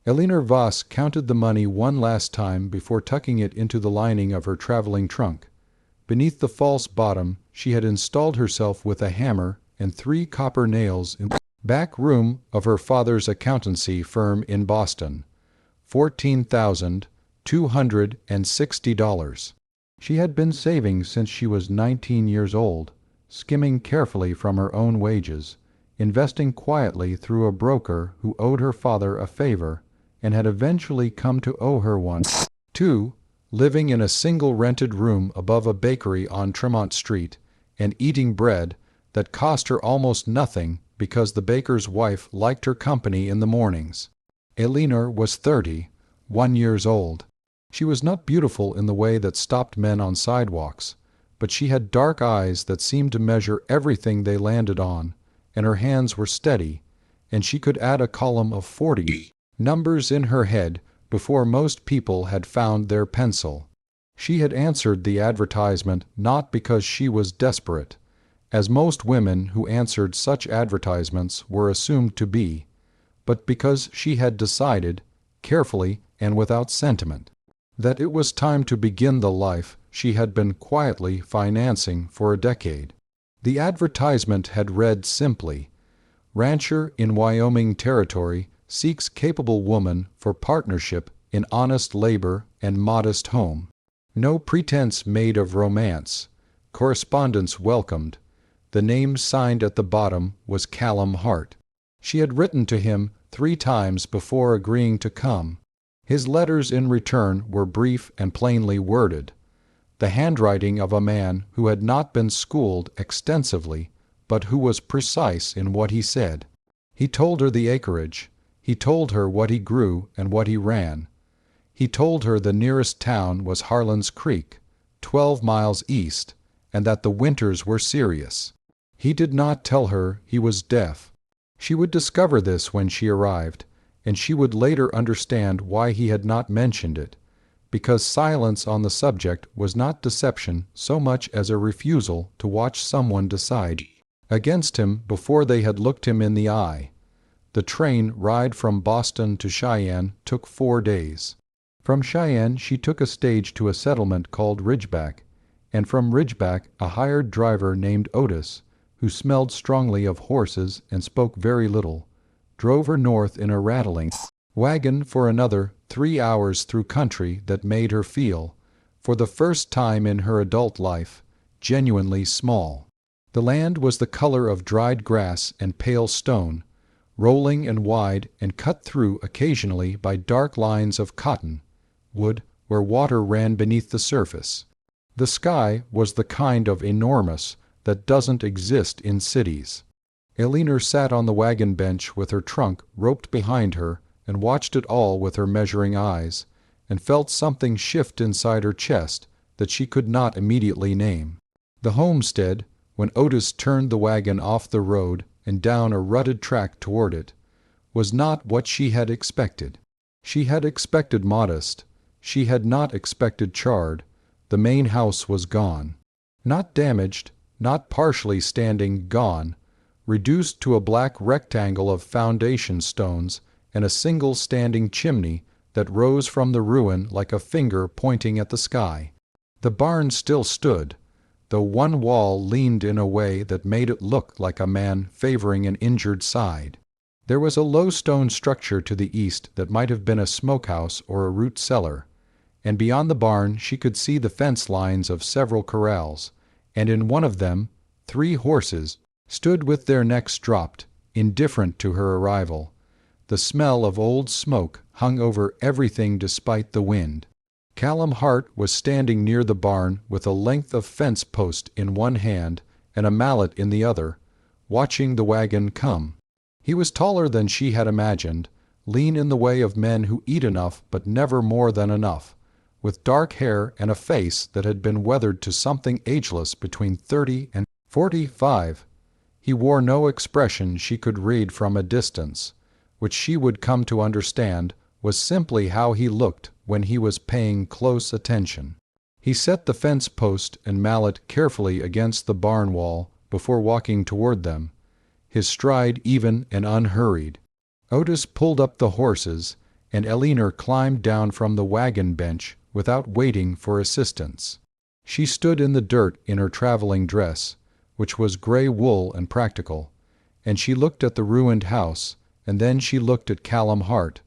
Elinor Voss counted the money one last time before tucking it into the lining of her traveling trunk. Beneath the false bottom she had installed herself with a hammer and 3 copper nails in the back room of her father's accountancy firm in Boston. $14,260. She had been saving since she was 19 years old, skimming carefully from her own wages, investing quietly through a broker who owed her father a favor and had eventually come to owe her one. 2. Living in a single rented room above a bakery on Tremont Street and eating bread that cost her almost nothing because the baker's wife liked her company in the mornings. Elinor was 31 years old. She was not beautiful in the way that stopped men on sidewalks, but she had dark eyes that seemed to measure everything they landed on, and her hands were steady, and she could add a column of 40 numbers in her head before most people had found their pencil. She had answered the advertisement not because she was desperate, as most women who answered such advertisements were assumed to be, but because she had decided, carefully and without sentiment, that it was time to begin the life she had been quietly financing for a decade. The advertisement had read simply, "Rancher in Wyoming Territory seeks capable woman for partnership in honest labor and modest home. No pretense made of romance. Correspondence welcomed." The name signed at the bottom was Callum Hart. She had written to him 3 times before agreeing to come. His letters in return were brief and plainly worded, the handwriting of a man who had not been schooled extensively, but who was precise in what he said. He told her the acreage. He told her what he grew and what he ran. He told her the nearest town was Harlan's Creek, 12 miles east, and that the winters were serious. He did not tell her he was deaf. She would discover this when she arrived, and she would later understand why he had not mentioned it, because silence on the subject was not deception so much as a refusal to watch someone decide against him before they had looked him in the eye. The train ride from Boston to Cheyenne took 4 days. From Cheyenne she took a stage to a settlement called Ridgeback, and from Ridgeback a hired driver named Otis, who smelled strongly of horses and spoke very little, drove her north in a rattling wagon for another 3 hours through country that made her feel, for the first time in her adult life, genuinely small. The land was the color of dried grass and pale stone, rolling and wide and cut through occasionally by dark lines of cotton wood where water ran beneath the surface. The sky was the kind of enormous that doesn't exist in cities. Elinor sat on the wagon bench with her trunk roped behind her and watched it all with her measuring eyes, and felt something shift inside her chest that she could not immediately name. The homestead, when Otis turned the wagon off the road and down a rutted track toward it, was not what she had expected. She had expected modest. She had not expected charred. The main house was gone. Not damaged, not partially standing, gone, reduced to a black rectangle of foundation stones and a single standing chimney that rose from the ruin like a finger pointing at the sky. The barn still stood, though one wall leaned in a way that made it look like a man favoring an injured side. There was a low stone structure to the east that might have been a smokehouse or a root cellar, and beyond the barn she could see the fence lines of several corrals, and in one of them 3 horses stood with their necks dropped, indifferent to her arrival. The smell of old smoke hung over everything despite the wind. Callum Hart was standing near the barn with a length of fence post in one hand and a mallet in the other, watching the wagon come. He was taller than she had imagined, lean in the way of men who eat enough but never more than enough, with dark hair and a face that had been weathered to something ageless between 30 and 45. He wore no expression she could read from a distance, which she would come to understand was simply how he looked when he was paying close attention. He set the fence post and mallet carefully against the barn wall before walking toward them, his stride even and unhurried. Otis pulled up the horses, and Elinor climbed down from the wagon bench without waiting for assistance. She stood in the dirt in her traveling dress, which was gray wool and practical, and she looked at the ruined house, and then she looked at Callum Hart,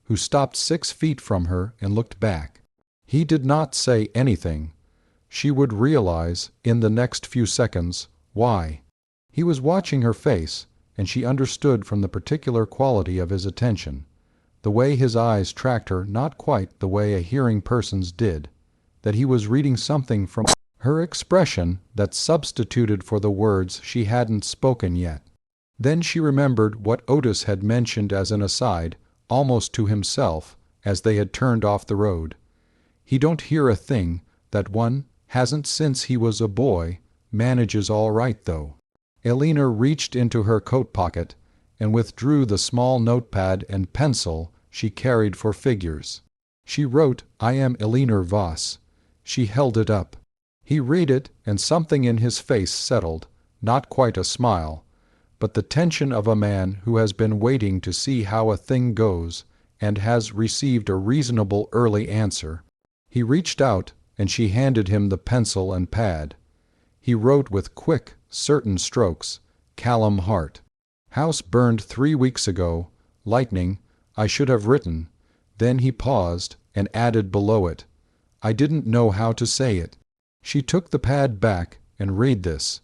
who stopped 6 feet from her and looked back. He did not say anything. She would realize, in the next few seconds, why. He was watching her face, and she understood from the particular quality of his attention, the way his eyes tracked her not quite the way a hearing person's did, that he was reading something from her expression that substituted for the words she hadn't spoken yet. Then she remembered what Otis had mentioned as an aside, almost to himself, as they had turned off the road. He don't hear a thing that one hasn't since he was a boy, manages all right though. Elinor reached into her coat pocket and withdrew the small notepad and pencil she carried for figures. She wrote, "I am Elinor Voss." She held it up. He read it, and something in his face settled, not quite a smile, but the tension of a man who has been waiting to see how a thing goes and has received a reasonable early answer. He reached out, and she handed him the pencil and pad. He wrote with quick, certain strokes, "Callum Hart. House burned 3 weeks ago. Lightning. I should have written." Then he paused and added below it, "I didn't know how to say it." She took the pad back and read this.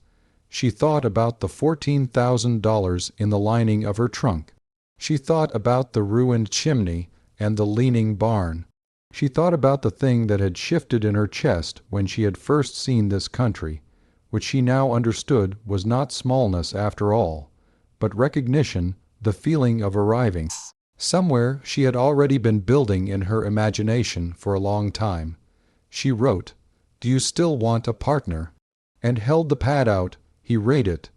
She thought about the $14,000 in the lining of her trunk. She thought about the ruined chimney and the leaning barn. She thought about the thing that had shifted in her chest when she had first seen this country, which she now understood was not smallness after all, but recognition, the feeling of arriving somewhere she had already been building in her imagination for a long time. She wrote, "Do you still want a partner?" and held the pad out. He read it.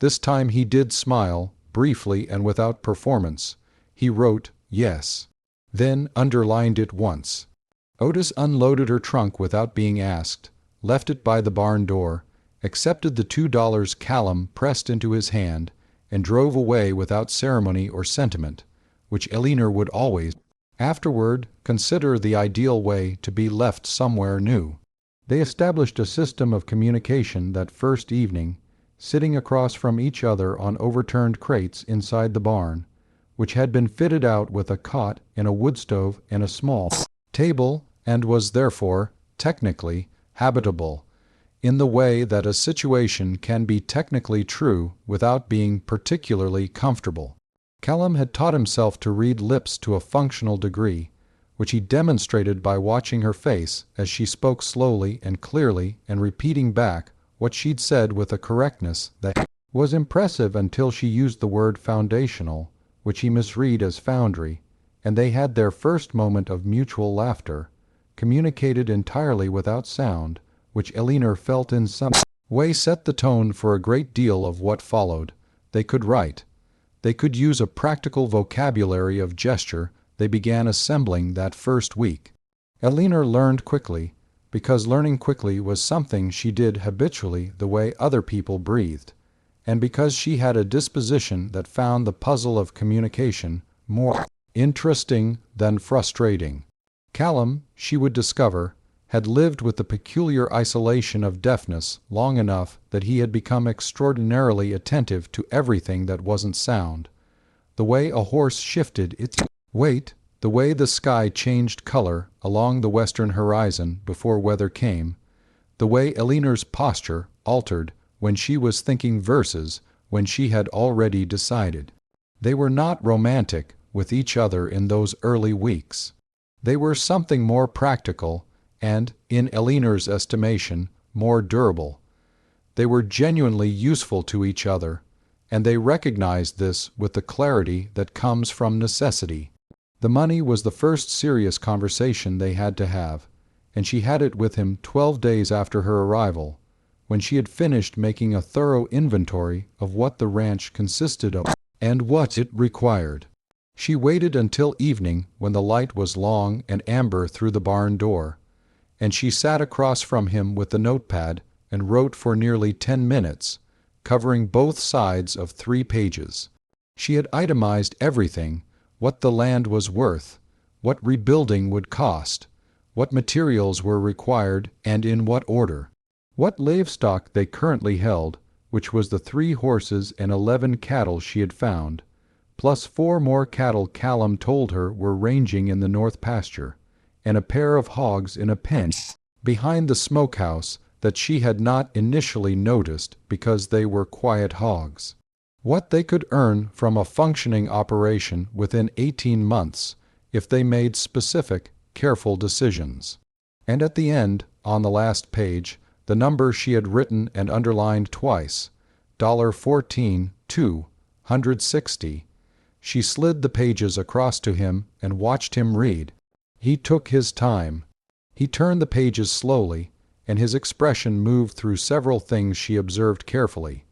This time he did smile, briefly and without performance. He wrote, "Yes." Then underlined it once. Otis unloaded her trunk without being asked, left it by the barn door, accepted the $2 Callum pressed into his hand, and drove away without ceremony or sentiment, which Elinor would always, afterward, consider the ideal way to be left somewhere new. They established a system of communication that first evening, sitting across from each other on overturned crates inside the barn, which had been fitted out with a cot and a wood stove and a small table, and was therefore, technically, habitable, in the way that a situation can be technically true without being particularly comfortable. Callum had taught himself to read lips to a functional degree, which he demonstrated by watching her face as she spoke slowly and clearly and repeating back what she'd said with a correctness that was impressive until she used the word foundational, which he misread as foundry, and they had their first moment of mutual laughter, communicated entirely without sound, which Elinor felt in some way set the tone for a great deal of what followed. They could write. They could use a practical vocabulary of gesture they began assembling that first week. Elinor learned quickly, because learning quickly was something she did habitually the way other people breathed, and because she had a disposition that found the puzzle of communication more interesting than frustrating. Callum, she would discover, had lived with the peculiar isolation of deafness long enough that he had become extraordinarily attentive to everything that wasn't sound. The way a horse shifted its weight, the way the sky changed color along the western horizon before weather came, the way Elinor's posture altered when she was thinking verses when she had already decided. They were not romantic with each other in those early weeks. They were something more practical and, in Elinor's estimation, more durable. They were genuinely useful to each other, and they recognized this with the clarity that comes from necessity. The money was the first serious conversation they had to have, and she had it with him 12 days after her arrival, when she had finished making a thorough inventory of what the ranch consisted of and what it required. She waited until evening when the light was long and amber through the barn door, and she sat across from him with the notepad and wrote for nearly 10 minutes, covering both sides of 3 pages. She had itemized everything, what the land was worth, what rebuilding would cost, what materials were required and in what order, what livestock they currently held, which was the 3 horses and 11 cattle she had found, plus 4 more cattle Callum told her were ranging in the north pasture, and a pair of hogs in a pen behind the smokehouse that she had not initially noticed because they were quiet hogs. What they could earn from a functioning operation within 18 months if they made specific, careful decisions. And at the end, on the last page, the number she had written and underlined twice, $14 to $160. She slid the pages across to him and watched him read. He took his time. He turned the pages slowly, and his expression moved through several things she observed carefully.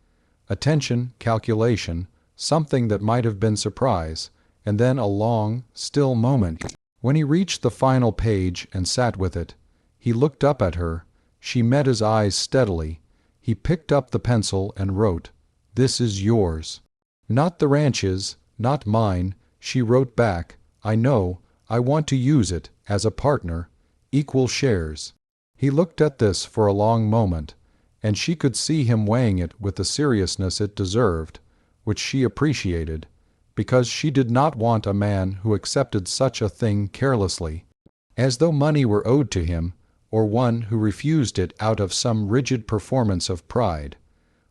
Attention, calculation, something that might have been surprise, and then a long, still moment. When he reached the final page and sat with it, he looked up at her. She met his eyes steadily. He picked up the pencil and wrote, "This is yours." "Not the ranch's, not mine," she wrote back. "I know, I want to use it, as a partner, equal shares." He looked at this for a long moment, and she could see him weighing it with the seriousness it deserved, which she appreciated, because she did not want a man who accepted such a thing carelessly, as though money were owed to him, or one who refused it out of some rigid performance of pride.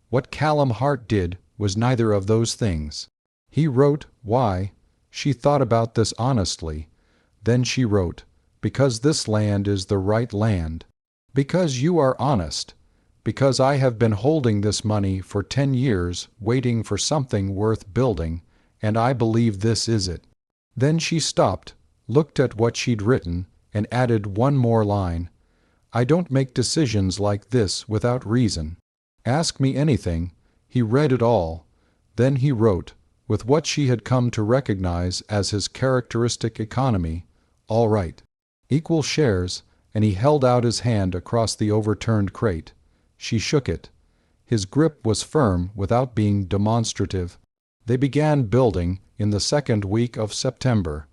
What Callum Hart did was neither of those things. He wrote, "Why?" She thought about this honestly. Then she wrote, "Because this land is the right land. Because you are honest. Because I have been holding this money for 10 years, waiting for something worth building, and I believe this is it." Then she stopped, looked at what she'd written, and added one more line. "I don't make decisions like this without reason. Ask me anything." He read it all. Then he wrote, with what she had come to recognize as his characteristic economy, "All right. Equal shares," and he held out his hand across the overturned crate. She shook it. His grip was firm without being demonstrative. They began building in the 2nd week of September.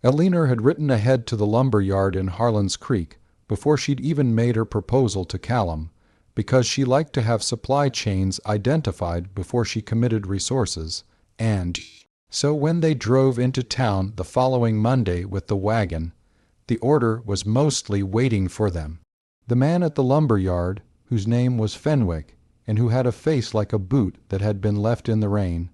Elinor had written ahead to the lumber yard in Harlan's Creek before she'd even made her proposal to Callum, because she liked to have supply chains identified before she committed resources, and so when they drove into town the following Monday with the wagon, the order was mostly waiting for them. The man at the lumber yard, whose name was Fenwick, and who had a face like a boot that had been left in the rain,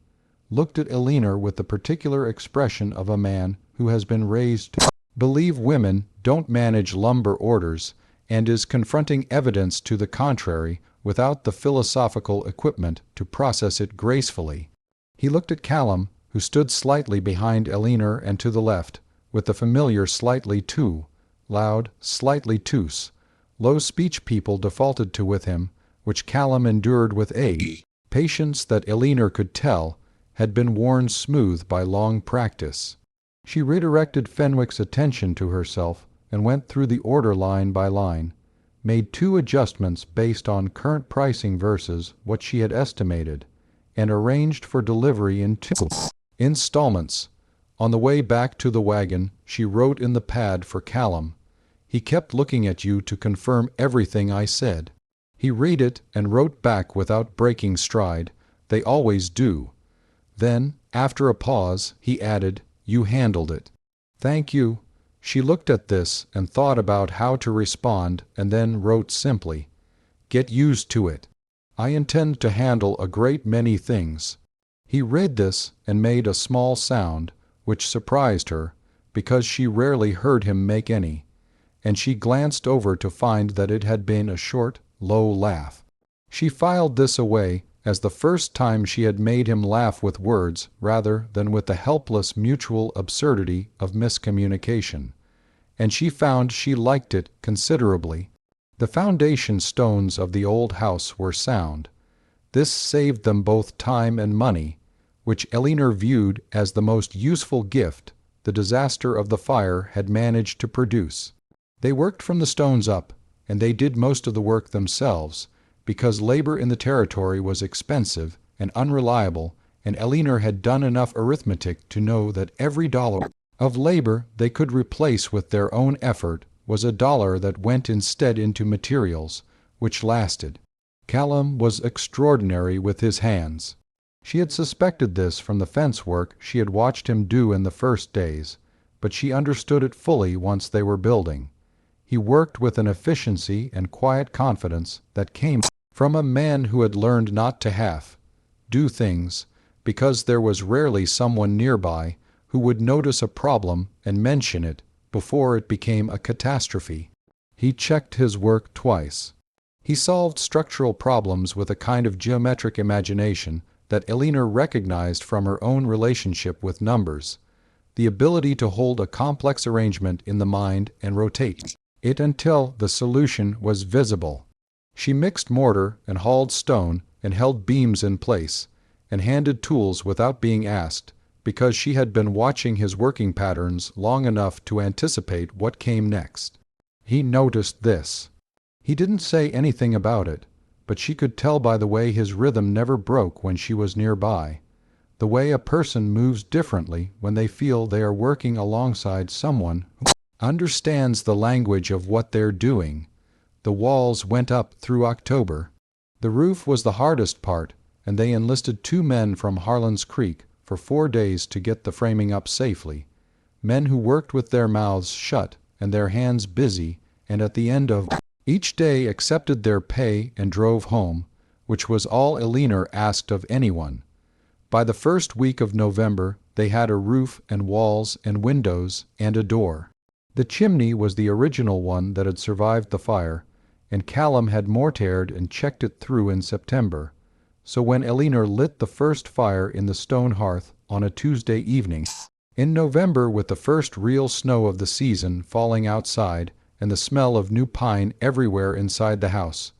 looked at Elinor with the particular expression of a man who has been raised to believe women don't manage lumber orders and is confronting evidence to the contrary without the philosophical equipment to process it gracefully. He looked at Callum, who stood slightly behind Elinor and to the left, with the familiar slightly too, loud, slightly toose, low speech people defaulted to with him, which Callum endured with a patience that Elinor could tell had been worn smooth by long practice. She redirected Fenwick's attention to herself and went through the order line by line, made 2 adjustments based on current pricing versus what she had estimated, and arranged for delivery in 2 installments. On the way back to the wagon, she wrote in the pad for Callum, "He kept looking at you to confirm everything I said." He read it and wrote back without breaking stride, "They always do." Then, after a pause, he added, "You handled it." "Thank you." She looked at this and thought about how to respond and then wrote simply, "Get used to it. I intend to handle a great many things." He read this and made a small sound, which surprised her, because she rarely heard him make any, and she glanced over to find that it had been a short, low laugh. She filed this away as the first time she had made him laugh with words rather than with the helpless mutual absurdity of miscommunication, and she found she liked it considerably. The foundation stones of the old house were sound. This saved them both time and money, which Elinor viewed as the most useful gift the disaster of the fire had managed to produce. They worked from the stones up, and they did most of the work themselves, because labor in the territory was expensive and unreliable, and Elinor had done enough arithmetic to know that every dollar of labor they could replace with their own effort was $1 that went instead into materials, which lasted. Callum was extraordinary with his hands. She had suspected this from the fence work she had watched him do in the first days, but she understood it fully once they were building. He worked with an efficiency and quiet confidence that came from a man who had learned not to do things, because there was rarely someone nearby who would notice a problem and mention it before it became a catastrophe. He checked his work twice. He solved structural problems with a kind of geometric imagination that Elinor recognized from her own relationship with numbers, the ability to hold a complex arrangement in the mind and rotate it until the solution was visible. She mixed mortar and hauled stone and held beams in place, and handed tools without being asked, because she had been watching his working patterns long enough to anticipate what came next. He noticed this. He didn't say anything about it, but she could tell by the way his rhythm never broke when she was nearby, the way a person moves differently when they feel they are working alongside someone who understands the language of what they're doing. The walls went up through October. The roof was the hardest part, and they enlisted 2 men from Harlan's Creek for 4 days to get the framing up safely, men who worked with their mouths shut and their hands busy, and at the end of each day accepted their pay and drove home, which was all Elinor asked of anyone. By the first week of November they had a roof and walls and windows and a door. The chimney was the original one that had survived the fire, and Callum had mortared and checked it through in September. So when Elinor lit the first fire in the stone hearth on a Tuesday evening, in November, with the first real snow of the season falling outside and the smell of new pine everywhere inside the house,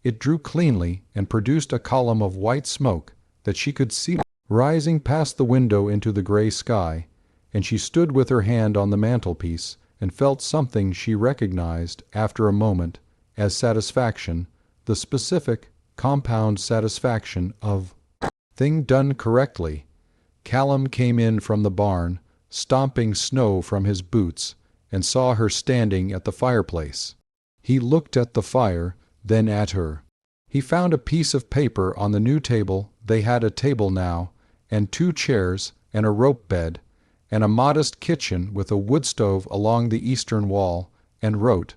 it drew cleanly and produced a column of white smoke that she could see rising past the window into the gray sky, and she stood with her hand on the mantelpiece and felt something she recognized after a moment as satisfaction, the specific, compound satisfaction of thing done correctly. Callum came in from the barn, stomping snow from his boots, and saw her standing at the fireplace. He looked at the fire, then at her. He found a piece of paper on the new table. They had a table now, and 2 chairs, and a rope bed, and a modest kitchen with a wood stove along the eastern wall, and wrote,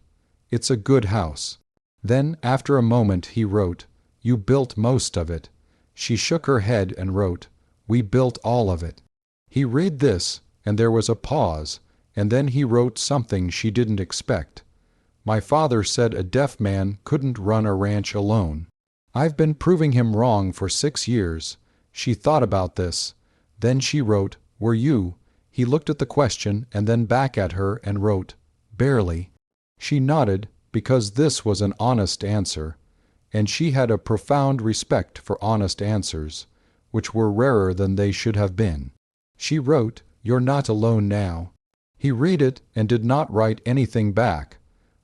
"It's a good house." Then, after a moment, he wrote, "You built most of it." She shook her head and wrote, "We built all of it." He read this, and there was a pause, and then he wrote something she didn't expect. "My father said a deaf man couldn't run a ranch alone. I've been proving him wrong for 6 years." She thought about this. Then she wrote, "Were you?" He looked at the question and then back at her and wrote, "Barely." She nodded, because this was an honest answer, and she had a profound respect for honest answers, which were rarer than they should have been. She wrote, "You're not alone now." He read it and did not write anything back,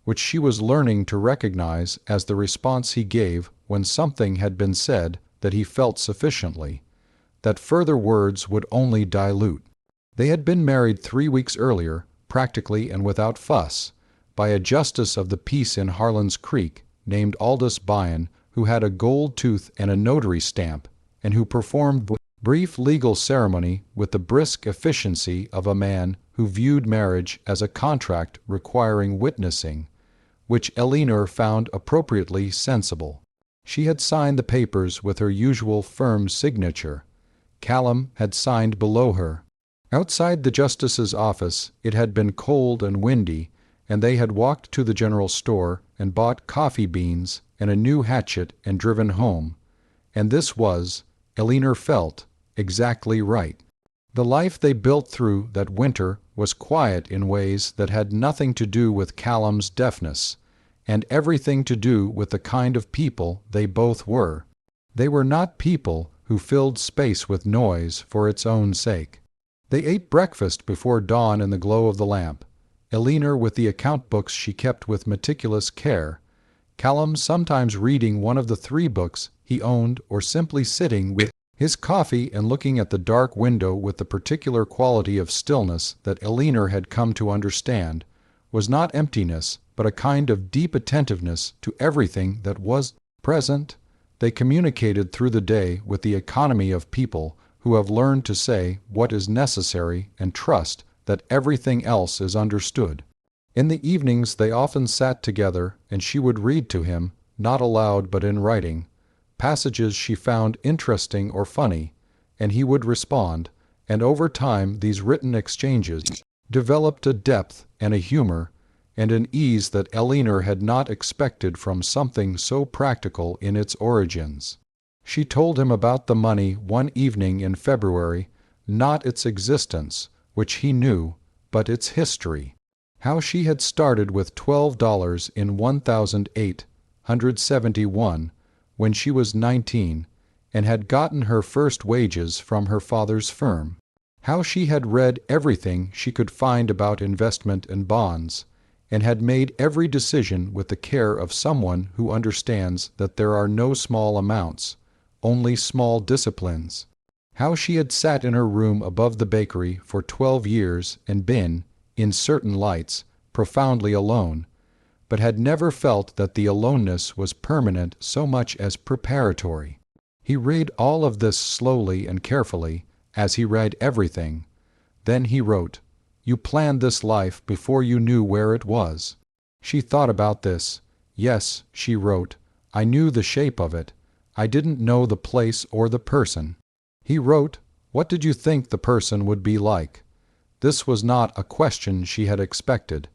which she was learning to recognize as the response he gave when something had been said that he felt sufficiently, that further words would only dilute. They had been married 3 weeks earlier, practically and without fuss, by a justice of the peace in Harlan's Creek named Aldous Byon, who had a gold tooth and a notary stamp, and who performed brief legal ceremony with the brisk efficiency of a man who viewed marriage as a contract requiring witnessing, which Elinor found appropriately sensible. She had signed the papers with her usual firm signature. Callum had signed below her. Outside the justice's office it had been cold and windy, and they had walked to the general store and bought coffee beans and a new hatchet and driven home. And this was, Elinor felt, exactly right. The life they built through that winter was quiet in ways that had nothing to do with Callum's deafness, and everything to do with the kind of people they both were. They were not people who filled space with noise for its own sake. They ate breakfast before dawn in the glow of the lamp, Elinor with the account books she kept with meticulous care, Callum sometimes reading one of the 3 books he owned or simply sitting with His coffee and looking at the dark window with the particular quality of stillness that Elinor had come to understand was not emptiness, but a kind of deep attentiveness to everything that was present. They communicated through the day with the economy of people who have learned to say what is necessary and trust that everything else is understood. In the evenings they often sat together, and she would read to him, not aloud but in writing, passages she found interesting or funny, and he would respond, and over time these written exchanges developed a depth and a humor and an ease that Elinor had not expected from something so practical in its origins. She told him about the money one evening in February, not its existence, which he knew, but its history. How she had started with $12 in 1871 when she was 19, and had gotten her first wages from her father's firm. How she had read everything she could find about investment and bonds, and had made every decision with the care of someone who understands that there are no small amounts, only small disciplines. How she had sat in her room above the bakery for 12 years and been, in certain lights, profoundly alone, but had never felt that the aloneness was permanent so much as preparatory. He read all of this slowly and carefully, as he read everything. Then he wrote, "You planned this life before you knew where it was." She thought about this. "Yes," she wrote, "I knew the shape of it. I didn't know the place or the person." He wrote, "What did you think the person would be like?" This was not a question she had expected,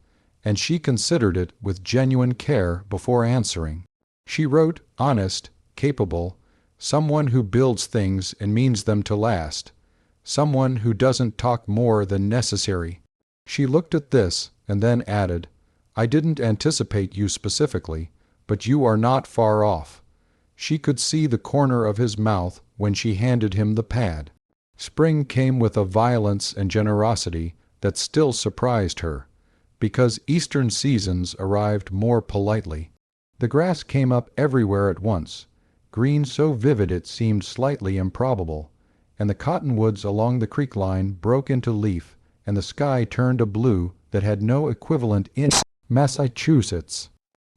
and she considered it with genuine care before answering. She wrote, honest, capable, someone who builds things and means them to last, someone who doesn't talk more than necessary. She looked at this and then added, "I didn't anticipate you specifically, but you are not far off." She could see the corner of his mouth when she handed him the pad. Spring came with a violence and generosity that still surprised her, because Eastern seasons arrived more politely. The grass came up everywhere at once, green so vivid it seemed slightly improbable, and the cottonwoods along the creek line broke into leaf, and the sky turned a blue that had no equivalent in Massachusetts.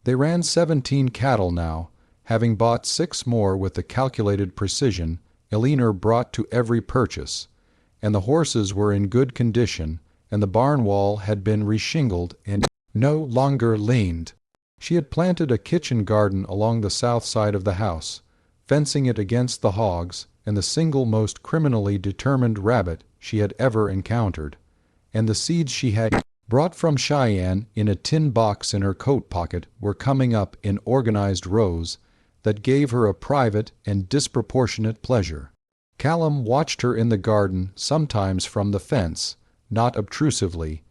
They ran 17 cattle now, having bought 6 more with the calculated precision Elinor brought to every purchase, and the horses were in good condition, and the barn wall had been reshingled and no longer leaned. She had planted a kitchen garden along the south side of the house, fencing it against the hogs and the single most criminally determined rabbit she had ever encountered, and the seeds she had brought from Cheyenne in a tin box in her coat pocket were coming up in organized rows that gave her a private and disproportionate pleasure. Callum watched her in the garden sometimes from the fence, not obtrusively,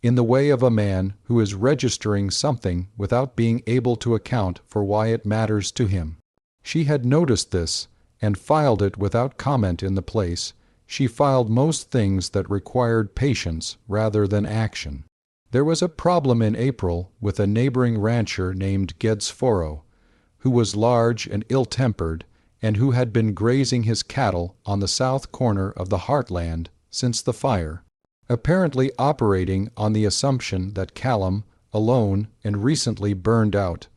in the way of a man who is registering something without being able to account for why it matters to him. She had noticed this, and filed it without comment in the place. She filed most things that required patience rather than action. There was a problem in April with a neighboring rancher named Geddes Foro, who was large and ill-tempered, and who had been grazing his cattle on the south corner of the Heartland since the fire, apparently operating on the assumption that Callum, alone and recently burned out,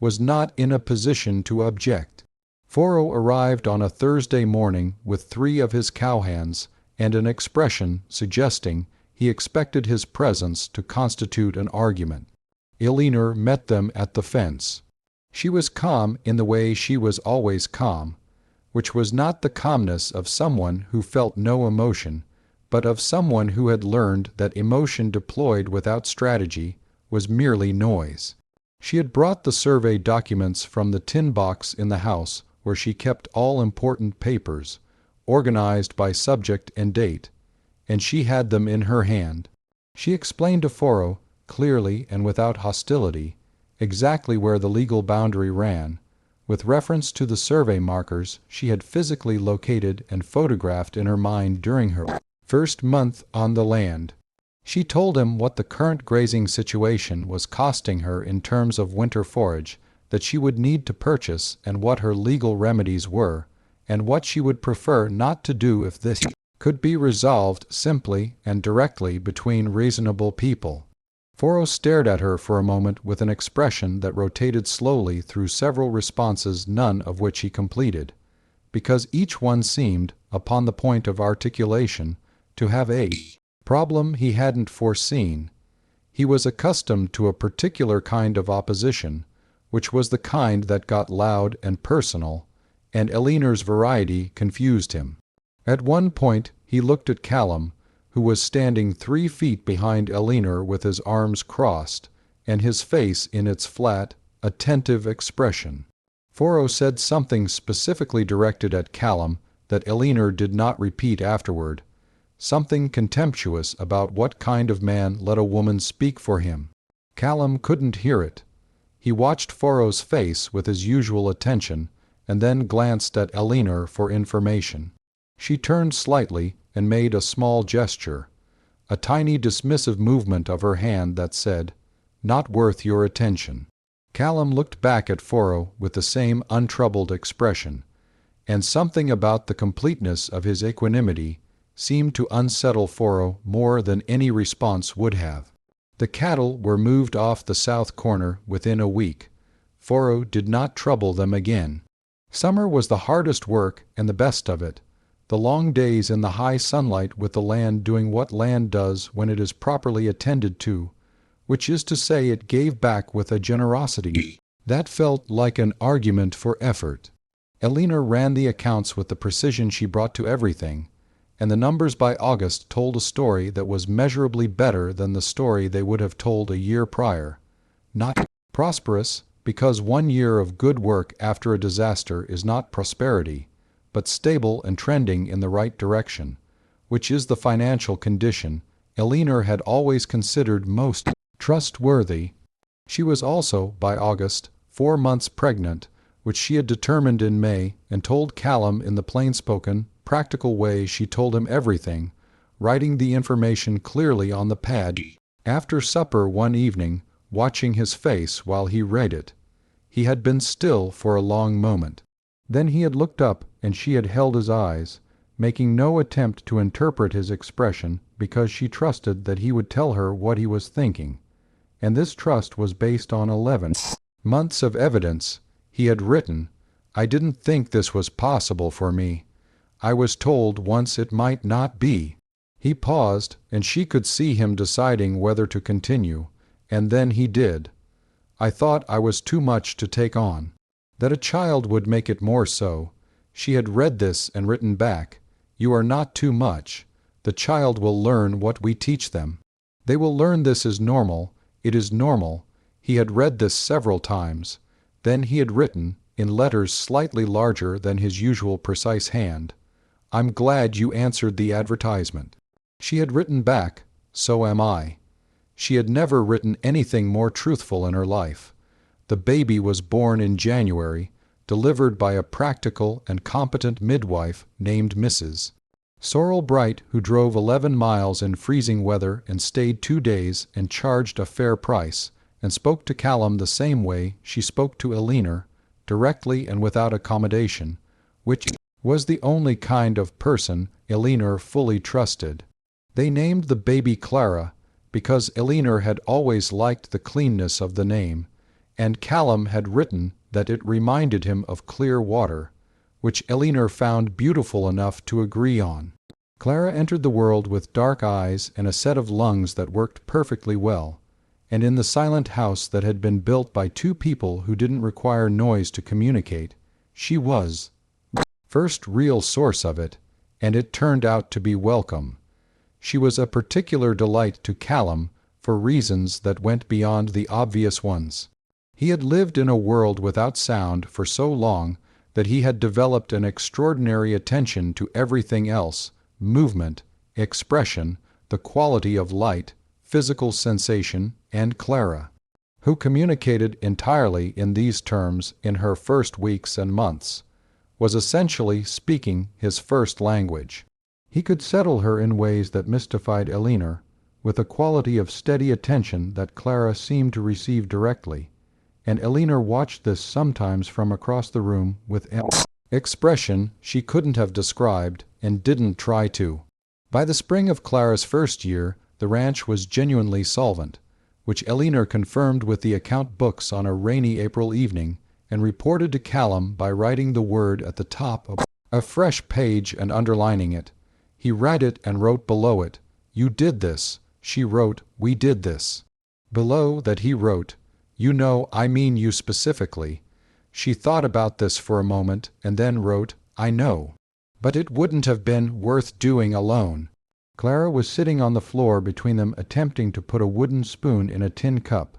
was not in a position to object. Foro arrived on a Thursday morning with 3 of his cowhands and an expression suggesting he expected his presence to constitute an argument. Elinor met them at the fence. She was calm in the way she was always calm, which was not the calmness of someone who felt no emotion, but of someone who had learned that emotion deployed without strategy was merely noise. She had brought the survey documents from the tin box in the house where she kept all important papers, organized by subject and date, and she had them in her hand. She explained to Foro, clearly and without hostility, exactly where the legal boundary ran, with reference to the survey markers she had physically located and photographed in her mind during her first month on the land. She told him what the current grazing situation was costing her in terms of winter forage that she would need to purchase and what her legal remedies were, and what she would prefer not to do if this could be resolved simply and directly between reasonable people. Foro stared at her for a moment with an expression that rotated slowly through several responses, none of which he completed, because each one seemed, upon the point of articulation, to have a problem he hadn't foreseen. He was accustomed to a particular kind of opposition, which was the kind that got loud and personal, and Elinor's variety confused him. At one point he looked at Callum, who was standing 3 feet behind Elinor with his arms crossed, and his face in its flat, attentive expression. Foro said something specifically directed at Callum that Elinor did not repeat afterward, something contemptuous about what kind of man let a woman speak for him. Callum couldn't hear it. He watched Foro's face with his usual attention, and then glanced at Elinor for information. She turned slightly and made a small gesture, a tiny dismissive movement of her hand that said, "Not worth your attention." Callum looked back at Foro with the same untroubled expression, and something about the completeness of his equanimity seemed to unsettle Foro more than any response would have. The cattle were moved off the south corner within a week. Foro did not trouble them again. Summer was the hardest work and the best of it. The long days in the high sunlight with the land doing what land does when it is properly attended to, which is to say it gave back with a generosity that felt like an argument for effort. Elinor ran the accounts with the precision she brought to everything, and the numbers by August told a story that was measurably better than the story they would have told a year prior. Not prosperous, because 1 year of good work after a disaster is not prosperity, but stable and trending in the right direction, which is the financial condition Elinor had always considered most trustworthy. She was also, by August, 4 months pregnant, which she had determined in May, and told Callum in the plain-spoken, practical way she told him everything, writing the information clearly on the pad. After supper one evening, watching his face while he read it, he had been still for a long moment. Then he had looked up and she had held his eyes, making no attempt to interpret his expression because she trusted that he would tell her what he was thinking, and this trust was based on 11 months of evidence. He had written, "I didn't think this was possible for me. I was told once it might not be." He paused, and she could see him deciding whether to continue, and then he did. "I thought I was too much to take on. That a child would make it more so." She had read this and written back, "You are not too much. The child will learn what we teach them. They will learn this is normal. It is normal." He had read this several times. Then he had written, in letters slightly larger than his usual precise hand, "I'm glad you answered the advertisement." She had written back, "So am I." She had never written anything more truthful in her life. The baby was born in January, delivered by a practical and competent midwife named Mrs. Sorrel Bright, who drove 11 miles in freezing weather and stayed 2 days and charged a fair price, and spoke to Callum the same way she spoke to Elinor, directly and without accommodation, which was the only kind of person Elinor fully trusted. They named the baby Clara because Elinor had always liked the cleanness of the name, and Callum had written that it reminded him of clear water, which Elinor found beautiful enough to agree on. Clara entered the world with dark eyes and a set of lungs that worked perfectly well, and in the silent house that had been built by 2 people who didn't require noise to communicate, she was the first real source of it, and it turned out to be welcome. She was a particular delight to Callum for reasons that went beyond the obvious ones. He had lived in a world without sound for so long that he had developed an extraordinary attention to everything else: movement, expression, the quality of light, physical sensation, and Clara, who communicated entirely in these terms in her first weeks and months, was essentially speaking his first language. He could settle her in ways that mystified Elinor, with a quality of steady attention that Clara seemed to receive directly, and Elinor watched this sometimes from across the room with expression she couldn't have described and didn't try to. By the spring of Clara's first year, the ranch was genuinely solvent, which Elinor confirmed with the account books on a rainy April evening and reported to Callum by writing the word at the top of a fresh page and underlining it. He read it and wrote below it, "You did this." She wrote, "We did this." Below that he wrote, "You know, I mean you specifically." She thought about this for a moment and then wrote, "I know. But it wouldn't have been worth doing alone." Clara was sitting on the floor between them attempting to put a wooden spoon in a tin cup,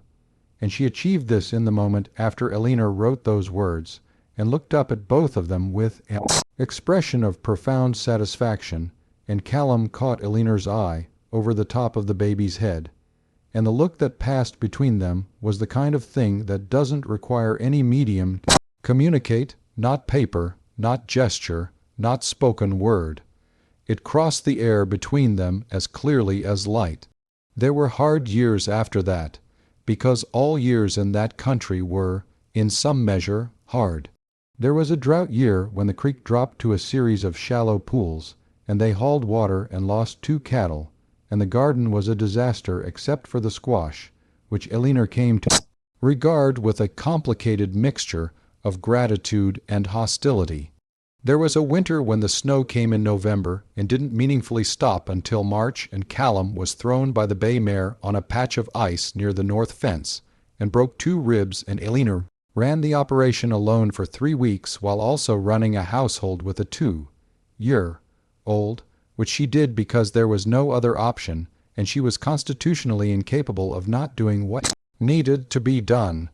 and she achieved this in the moment after Elinor wrote those words and looked up at both of them with an expression of profound satisfaction, and Callum caught Elinor's eye over the top of the baby's head, and the look that passed between them was the kind of thing that doesn't require any medium to communicate, not paper, not gesture, not spoken word. It crossed the air between them as clearly as light. There were hard years after that, because all years in that country were, in some measure, hard. There was a drought year when the creek dropped to a series of shallow pools, and they hauled water and lost 2 cattle, and the garden was a disaster except for the squash, which Elinor came to regard with a complicated mixture of gratitude and hostility. There was a winter when the snow came in November and didn't meaningfully stop until March, and Callum was thrown by the bay mare on a patch of ice near the north fence and broke 2 ribs, and Elinor ran the operation alone for 3 weeks while also running a household with a 2-year-old, which she did because there was no other option, and she was constitutionally incapable of not doing what needed to be done.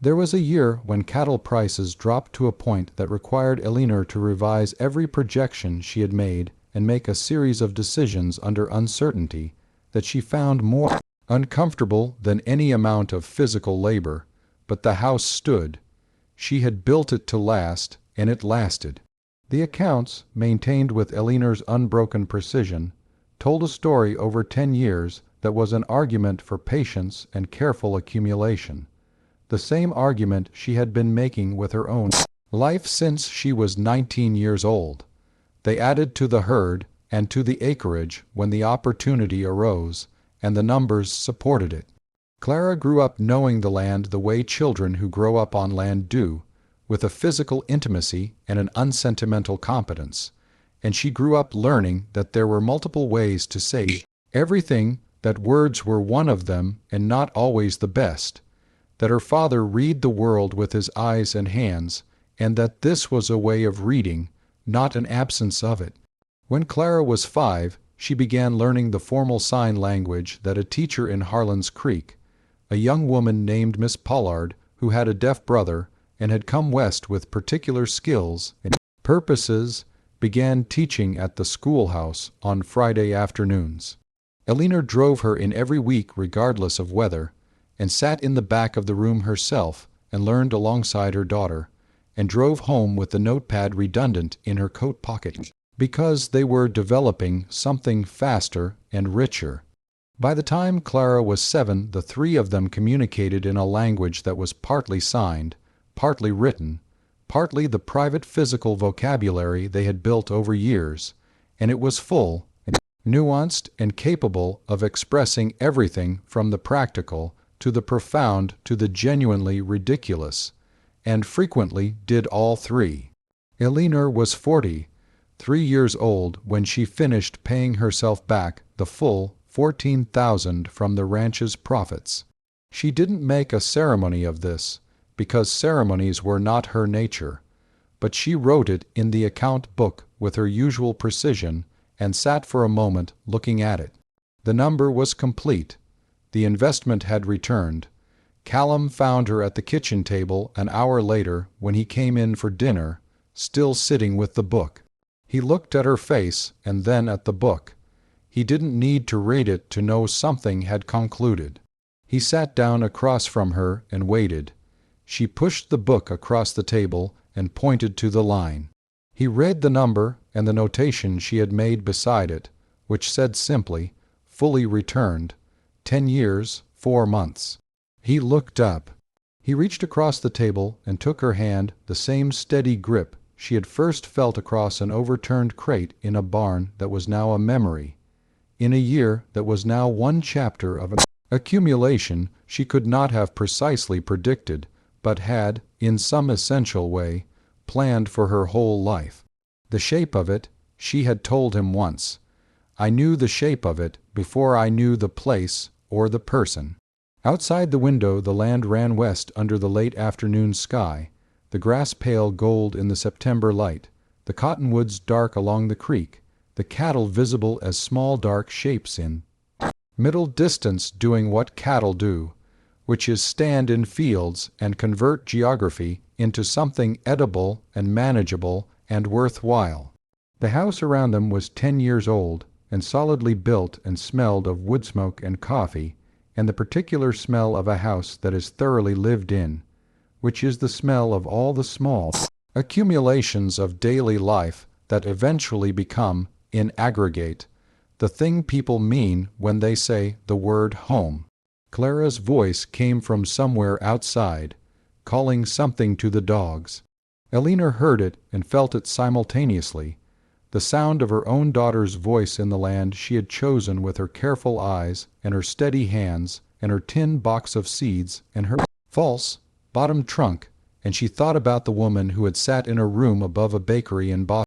There was a year when cattle prices dropped to a point that required Elinor to revise every projection she had made and make a series of decisions under uncertainty that she found more uncomfortable than any amount of physical labor. But the house stood. She had built it to last, and it lasted. The accounts, maintained with Elinor's unbroken precision, told a story over 10 years that was an argument for patience and careful accumulation. The same argument she had been making with her own life since she was 19 years old. They added to the herd and to the acreage when the opportunity arose, and the numbers supported it. Clara grew up knowing the land the way children who grow up on land do, with a physical intimacy and an unsentimental competence, and she grew up learning that there were multiple ways to say everything, that words were one of them and not always the best, that her father read the world with his eyes and hands, and that this was a way of reading, not an absence of it. When Clara was 5, she began learning the formal sign language that a teacher in Harlan's Creek, a young woman named Miss Pollard, who had a deaf brother and had come west with particular skills and purposes, began teaching at the schoolhouse on Friday afternoons. Elinor drove her in every week regardless of weather, and sat in the back of the room herself and learned alongside her daughter, and drove home with the notepad redundant in her coat pocket, because they were developing something faster and richer. By the time Clara was 7, the 3 of them communicated in a language that was partly signed, partly written, partly the private physical vocabulary they had built over years, and it was full, nuanced, and capable of expressing everything from the practical to the profound to the genuinely ridiculous, and frequently did all 3. Elinor was 43 years old when she finished paying herself back the full $14,000 from the ranch's profits. She didn't make a ceremony of this, because ceremonies were not her nature, but she wrote it in the account book with her usual precision and sat for a moment looking at it. The number was complete. The investment had returned. Callum found her at the kitchen table an hour later when he came in for dinner, still sitting with the book. He looked at her face and then at the book. He didn't need to read it to know something had concluded. He sat down across from her and waited. She pushed the book across the table and pointed to the line. He read the number and the notation she had made beside it, which said simply, "Fully returned, 10 years, 4 months." He looked up. He reached across the table and took her hand, the same steady grip she had first felt across an overturned crate in a barn that was now a memory, in a year that was now one chapter of an accumulation she could not have precisely predicted, but had, in some essential way, planned for her whole life. The shape of it, she had told him once. I knew the shape of it before I knew the place or the person. Outside the window the land ran west under the late afternoon sky, the grass pale gold in the September light, the cottonwoods dark along the creek, the cattle visible as small dark shapes in middle distance doing what cattle do, which is stand in fields and convert geography into something edible and manageable and worthwhile. The house around them was 10 years old and solidly built and smelled of wood smoke and coffee, and the particular smell of a house that is thoroughly lived in, which is the smell of all the small accumulations of daily life that eventually become, in aggregate, the thing people mean when they say the word home. Clara's voice came from somewhere outside, calling something to the dogs. Elena heard it and felt it simultaneously, the sound of her own daughter's voice in the land she had chosen with her careful eyes and her steady hands and her tin box of seeds and her false bottom trunk, and she thought about the woman who had sat in a room above a bakery in Boston